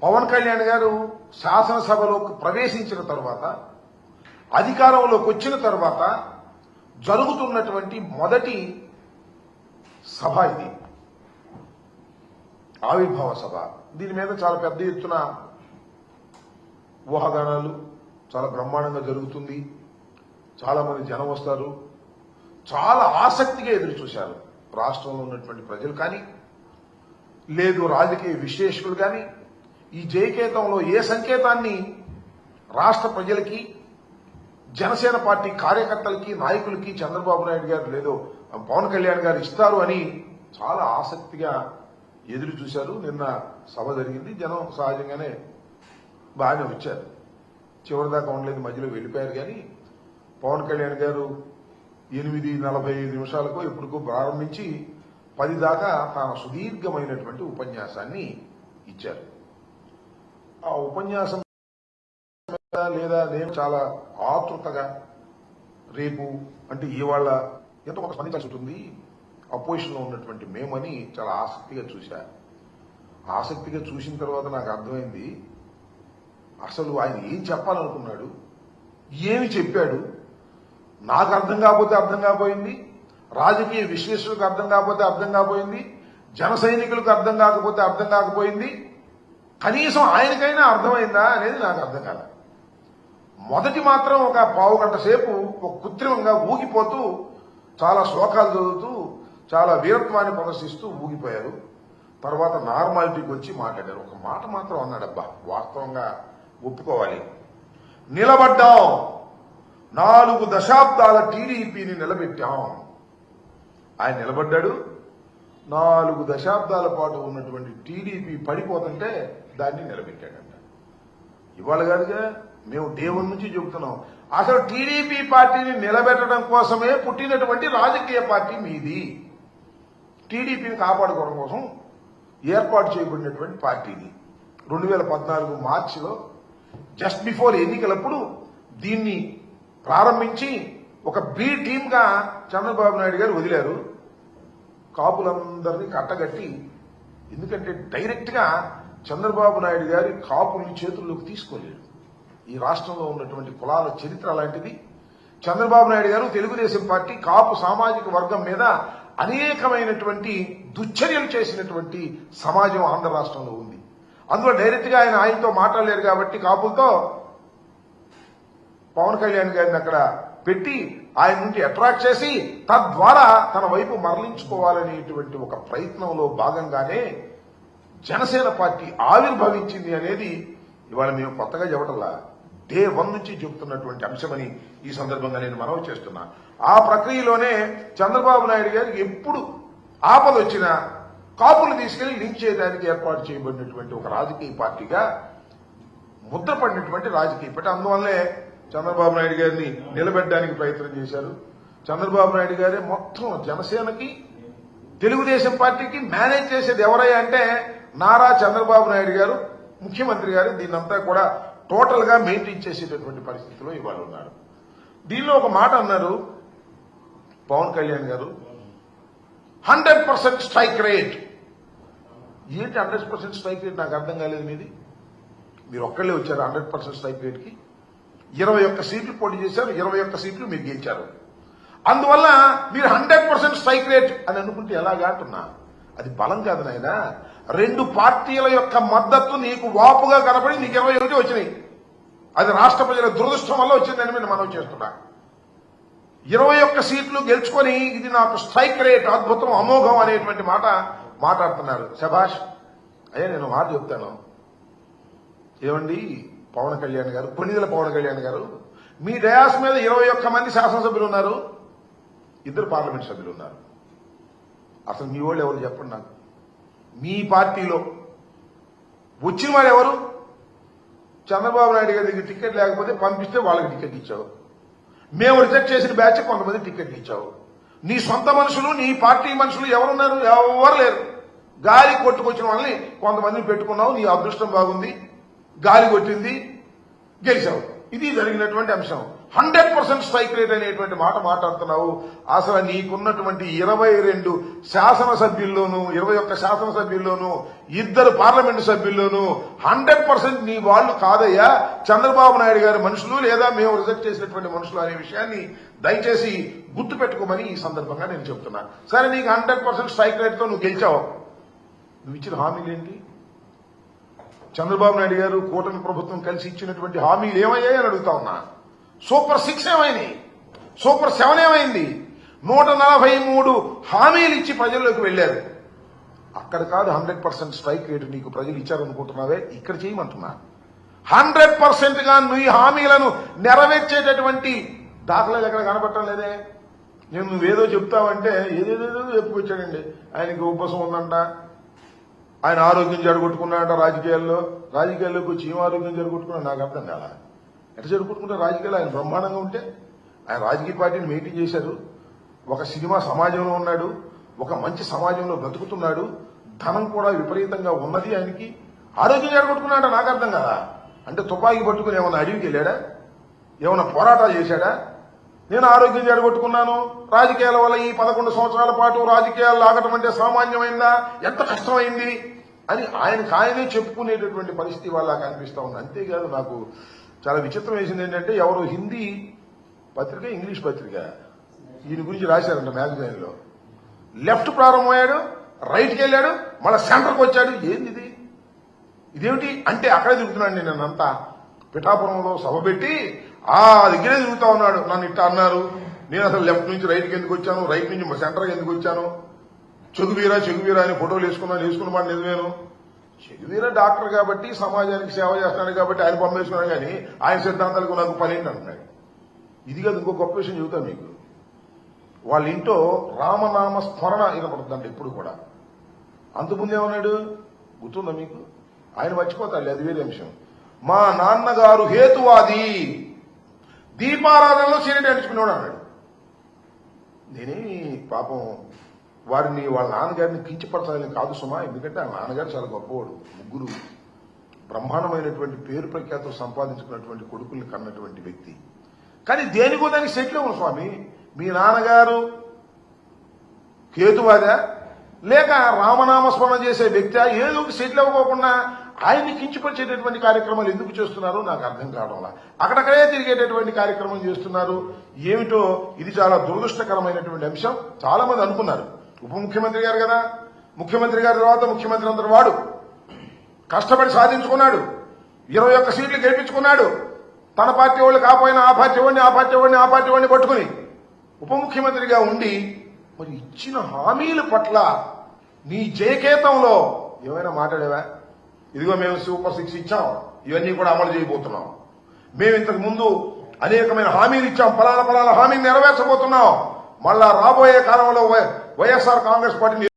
పవన్ కళ్యాణ్ గారు శాసనసభలోకి ప్రవేశించిన తర్వాత అధికారంలోకి వచ్చిన తర్వాత జరుగుతున్నటువంటి మొదటి సభ ఇది, ఆవిర్భావ సభ. దీని మీద చాలా పెద్ద ఎత్తున ఊహాగానాలు, చాలా బ్రహ్మాండంగా జరుగుతుంది. చాలా మంది జనం వస్తారు. చాలా ఆసక్తిగా ఎదురు చూశారు రాష్ట్రంలో ఉన్నటువంటి ప్రజలు కానీ, లేదు రాజకీయ విశ్లేషకులు కానీ. ఈ జయకేతంలో ఏ సంకేతాన్ని రాష్ట్ర ప్రజలకి, జనసేన పార్టీ కార్యకర్తలకి, నాయకులకి చంద్రబాబు నాయుడు గారు లేదో పవన్ కళ్యాణ్ గారు ఇస్తారు అని చాలా ఆసక్తిగా ఎదురు చూశారు. నిన్న సభ జరిగింది. జనం సహజంగానే బాగానే వచ్చారు. చివరిదాకా ఉండలేదు, మధ్యలో వెళ్ళిపోయారు. కానీ పవన్ కళ్యాణ్ గారు 8:45 ఎప్పటికో ప్రారంభించి 10 దాకా తన సుదీర్ఘమైనటువంటి ఉపన్యాసాన్ని ఇచ్చారు. ఆ ఉపన్యాసం లేదా నేను చాలా ఆతృతగా రేపు అంటే ఇవాళ ఎంతో కొంత స్పందించాల్సి ఉంటుంది, అపోజిషన్లో ఉన్నటువంటి మేమని చాలా ఆసక్తిగా చూశా. ఆసక్తిగా చూసిన తర్వాత నాకు అర్థమైంది అసలు ఆయన ఏం చెప్పాలనుకున్నాడు, ఏమి చెప్పాడు. నాకు అర్థం కాకపోతే అర్థం కాకపోయింది, రాజకీయ విశ్లేషకులకు అర్థం కాకపోతే అర్థం కాకపోయింది, జన సైనికులకు అర్థం కాకపోతే అర్థం కాకపోయింది. కనీసం ఆయనకైనా అర్థమైందా అనేది నాకు అర్థం కాల. మొదటి మాత్రం ఒక పావు గంట సేపు ఒక కృత్రిమంగా ఊగిపోతూ, చాలా శ్లోకాలు చదువుతూ, చాలా వీరత్వాన్ని ప్రదర్శిస్తూ ఊగిపోయారు. తర్వాత నార్మాలిటీకి వచ్చి మాట్లాడారు. ఒక మాట మాత్రం అన్నాడబ్బా, వాస్తవంగా ఒప్పుకోవాలి. నిలబడ్డాం, 4 దశాబ్దాల టీడీపీని నిలబెట్టాం. ఆయన నిలబడ్డాడు. 4 దశాబ్దాల పాటు ఉన్నటువంటి టీడీపీ పడిపోతుంటే దాన్ని నిలబెట్టాడంట. ఇవాళ కాదుగా, మేము డే 1 నుంచి చెబుతున్నాం. అసలు టీడీపీ పార్టీని నిలబెట్టడం కోసమే పుట్టినటువంటి రాజకీయ పార్టీ మీది. టీడీపీని కాపాడుకోవడం కోసం ఏర్పాటు చేయబడినటువంటి పార్టీది. 2014 మార్చిలో జస్ట్ బిఫోర్ ఎన్నికలప్పుడు దీన్ని ప్రారంభించి ఒక బి టీమ్గా చంద్రబాబు నాయుడు గారు వదిలారు. కాపులందరినీ కట్టగట్టి, ఎందుకంటే డైరెక్ట్గా చంద్రబాబు నాయుడు గారి కాపుల్ని చేతుల్లోకి తీసుకోలేరు. ఈ రాష్ట్రంలో ఉన్నటువంటి కులాల చరిత్ర అలాంటిది. చంద్రబాబు నాయుడు గారు తెలుగుదేశం పార్టీ కాపు సామాజిక వర్గం మీద అనేకమైనటువంటి దుశ్చర్యలు చేసినటువంటి సమాజం ఆంధ్ర రాష్ట్రంలో ఉంది. అందులో డైరెక్ట్గా ఆయనతో మాట్లాడలేరు కాబట్టి కాపులతో పవన్ కళ్యాణ్ గారిని అక్కడ పెట్టి ఆయన నుండి అట్రాక్ట్ చేసి తద్వారా తన వైపు మరలించుకోవాలనేటువంటి ఒక ప్రయత్నంలో భాగంగానే జనసేన పార్టీ ఆవిర్భవించింది అనేది ఇవాళ మేము కొత్తగా చెప్పటంలా, డే 1 నుంచి చెబుతున్నటువంటి అంశమని ఈ సందర్భంగా నేను మనవి చేస్తున్నా. ఆ ప్రక్రియలోనే చంద్రబాబు నాయుడు గారికి ఎప్పుడు ఆపద వచ్చినా కాపులు తీసుకెళ్లి లింక్ చేయడానికి ఏర్పాటు చేయబడినటువంటి ఒక రాజకీయ పార్టీగా ముద్రపడినటువంటి రాజకీయ పార్టీ. అందువల్లే చంద్రబాబు నాయుడు గారిని నిలబెట్టడానికి ప్రయత్నం చేశారు. చంద్రబాబు నాయుడు గారే మొత్తం జనసేనకి, తెలుగుదేశం పార్టీకి మేనేజ్ చేసేది ఎవరయ్యా అంటే నారా చంద్రబాబు నాయుడు గారు, ముఖ్యమంత్రి గారు దీన్నంతా కూడా టోటల్ గా మెయింటైన్ చేసేటటువంటి పరిస్థితిలో ఇవాళ ఉన్నారు. దీనిలో ఒక మాట అన్నారు పవన్ కళ్యాణ్ గారు, 100% స్ట్రైక్ రేట్. ఏంటి 100% స్ట్రైక్ రేట్? నాకు అర్థం కాలేదు. మీరు ఒక్కళ్ళే వచ్చారు 100% స్ట్రైక్ రేట్ కి. 21 సీట్లు పోటీ చేశారు, 21 సీట్లు మీరు గెలిచారు. అందువల్ల మీరు 100% స్ట్రైక్ రేట్ అని అనుకుంటే ఎలాగా అంటున్నా? అది బలం కాదు నాయన. 2 పార్టీల యొక్క మద్దతు నీకు వాపుగా కనపడి నీకు 21 వచ్చినాయి. అది రాష్ట్ర ప్రజల దురదృష్టం వల్ల వచ్చిందని నేను మనవి చేస్తున్నా. 21 సీట్లు గెలుచుకొని ఇది నాకు స్ట్రైక్ రేట్, అద్భుతం, అమోఘం అనేటువంటి మాట మాట్లాడుతున్నారు. శభాష్ అయ్యా. నేను మాట చెప్తాను, ఏమండి పవన్ కళ్యాణ్ గారు, కొన్నిదల పవన్ కళ్యాణ్ గారు, మీ డయాస్ మీద 21 మంది శాసనసభ్యులు ఉన్నారు, 2 పార్లమెంట్ సభ్యులు ఉన్నారు. అసలు మీ వాళ్ళు ఎవరు చెప్పండి నాకు. మీ పార్టీలో వచ్చిన వాడు ఎవరు? చంద్రబాబు నాయుడు గారి దగ్గర టికెట్ లేకపోతే పంపిస్తే వాళ్ళకి టికెట్ ఇచ్చావు. మేము రిజెక్ట్ చేసిన బ్యాచ్ కొంతమంది టికెట్ ఇచ్చావు. నీ సొంత మనుషులు, నీ పార్టీ మనుషులు ఎవరున్నారు? ఎవరు లేరు. గాలి కొట్టుకొచ్చిన వాళ్ళని కొంతమందిని పెట్టుకున్నావు. నీ అదృష్టం బాగుంది, గాలి కొట్టింది, గెలిచావు. ఇది జరిగినటువంటి అంశం. 100% స్ట్రైక్ రేట్ అనేటువంటి మాట మాట్లాడుతున్నావు. అసలు నీకున్నటువంటి 22 శాసనసభ్యుల్లోనూ 21 శాసనసభ్యుల్లోనూ 2 పార్లమెంటు సభ్యుల్లోనూ 100% నీ వాళ్ళు కాదయ్యా చంద్రబాబు నాయుడు గారి మనుషులు లేదా మేము రిజెక్ట్ చేసినటువంటి మనుషులు అనే విషయాన్ని దయచేసి గుర్తు పెట్టుకోమని ఈ సందర్భంగా నేను చెప్తున్నా. సరే, నీకు 100% స్ట్రైక్ రేట్ తో నువ్వు గెలిచావు. నువ్వు ఇచ్చిన హామీలు ఏంటి? చంద్రబాబు నాయుడు గారు కూటమి ప్రభుత్వం కలిసి ఇచ్చినటువంటి హామీలు ఏమయ్యాయి అని అడుగుతా ఉన్నా. సూపర్ 6 ఏమైంది? సూపర్ 7 ఏమైంది? 143 హామీలు ఇచ్చి ప్రజల్లోకి వెళ్లారు. అక్కడ కాదు 100% స్ట్రైక్ రేటు నీకు ప్రజలు ఇచ్చారనుకుంటున్నావే, ఇక్కడ చేయమంటున్నా. 100% గా నీ హామీలను నెరవేర్చేటటువంటి దాఖలాలు ఎక్కడ కనబడటం లేదే. నేను నువ్వేదో చెప్తావంటే ఏదేదో చెప్పుకొచ్చాడండి. ఆయనకి ఉపసం ఉందంట, ఆయన ఆరోగ్యం జరగొట్టుకున్నాడంట రాజకీయాల్లోకి వచ్చి ఏం ఆరోగ్యం జరగొట్టుకున్నాడు నాకు అర్థం కాదా. ఎట్లా జరుగుతుంటే రాజకీయాలు ఆయన బ్రహ్మాండంగా ఉంటే ఆయన రాజకీయ పార్టీని మెయింటైన్ చేశారు. ఒక సినిమా సమాజంలో ఉన్నాడు, ఒక మంచి సమాజంలో బ్రతుకుతున్నాడు, ధనం కూడా విపరీతంగా ఉన్నది. ఆయనకి ఆరోగ్యం జరగొట్టుకున్నాడ నాకు అర్థం కదా. అంటే తుపాకీ పట్టుకుని ఏమైనా అడవికి వెళ్ళాడా? ఏమైనా పోరాటాలు చేశాడా? నేను ఆరోగ్యం జరగొట్టుకున్నాను, రాజకీయాల వల్ల ఈ 11 సంవత్సరాల పాటు రాజకీయాలు ఆగటం అంటే సామాన్యమైందా, ఎంత కష్టమైంది అని ఆయనే చెప్పుకునేటటువంటి పరిస్థితి వాళ్ళ కనిపిస్తా ఉంది. అంతేకాదు నాకు చాలా విచిత్రం వేసింది ఏంటంటే, ఎవరు హిందీ పత్రిక ఇంగ్లీష్ పత్రిక ఈయన గురించి రాశారంట మ్యాగజైన్ లో. లెఫ్ట్ ప్రారంభమయ్యాడు, రైట్కి వెళ్ళాడు, మళ్ళీ సెంటర్కి వచ్చాడు. ఏంది ఇది? ఇదేమిటి అంటే అక్కడే తిరుగుతున్నాడు. నేనంతా పిఠాపురంలో సభ పెట్టి దగ్గరే తిరుగుతా ఉన్నాడు. నన్ను ఇట్లా అన్నారు, నేను అసలు లెఫ్ట్ నుంచి రైట్కి ఎందుకు వచ్చాను, రైట్ నుంచి సెంటర్కి ఎందుకు వచ్చాను, చెగువీరా అని ఫోటోలు వేసుకున్న మాట నిజమేను. చెగువీర డాక్టర్ కాబట్టి సమాజానికి సేవ చేస్తున్నాడు కాబట్టి ఆయన పంపేసుకున్నాడు, కానీ ఆయన సిద్ధాంతాలకు నాకు పనేంటి అంటున్నాడు. ఇది కాదు, ఇంకో గొప్ప విషయం చెబుతాను మీకు. వాళ్ళ ఇంట్లో రామనామ స్మరణ వినపడుతుందంట ఎప్పుడు కూడా. అంతకుముందు ఏమన్నాడు గుర్తుందా మీకు? ఆయన మర్చిపోతాడు, అది వేరే అంశం. మా నాన్నగారు హేతువాది, దీపారాధనలో సీరియట్ అడుచుకున్నాడు అన్నాడు. నేనేమి పాపం వారిని వాళ్ళ నాన్నగారిని కించపరచాలని కాదు సుమా, ఎందుకంటే ఆ నాన్నగారు చాలా గొప్పవాడు. 3 బ్రహ్మాండమైనటువంటి పేరు ప్రఖ్యాతులు సంపాదించుకున్నటువంటి కొడుకుల్ని కన్నటువంటి వ్యక్తి. కానీ దేనికో దానికి సెటిల్ అవ్వను స్వామి. మీ నాన్నగారు కేతువాదా లేక రామనామస్మరణ చేసే వ్యక్తి ఏదో సెటిల్ అవ్వకోకుండా ఆయన్ని కించపరిచేటటువంటి కార్యక్రమాలు ఎందుకు చేస్తున్నారు నాకు అర్థం కావడంలా. అక్కడక్కడే తిరిగేటటువంటి కార్యక్రమం చేస్తున్నారు. ఏమిటో ఇది చాలా దురదృష్టకరమైనటువంటి అంశం. చాలా మంది అనుకున్నారు ఉప ముఖ్యమంత్రి గారు కదా, ముఖ్యమంత్రి గారి తర్వాత ముఖ్యమంత్రి అందరు వాడు కష్టపడి సాధించుకున్నాడు, 21 సీట్లు గెలిపించుకున్నాడు. తన పార్టీ వాళ్ళు కాకపోయినా ఆ పార్టీ వాడిని పట్టుకుని ఉప ముఖ్యమంత్రిగా ఉండి మరి ఇచ్చిన హామీల పట్ల నీ జయకేతంలో ఏమైనా మాట్లాడేవా? ఇదిగో మేము సూపర్ 6 ఇచ్చాం, ఇవన్నీ కూడా అమలు చేయబోతున్నాం, మేము ఇంతకు ముందు అనేకమైన హామీలు ఇచ్చాం, ఫలానా హామీని నెరవేర్చబోతున్నాం, మళ్ళా రాబోయే కాలంలో వైఎస్ఆర్ కాంగ్రెస్ పార్టీని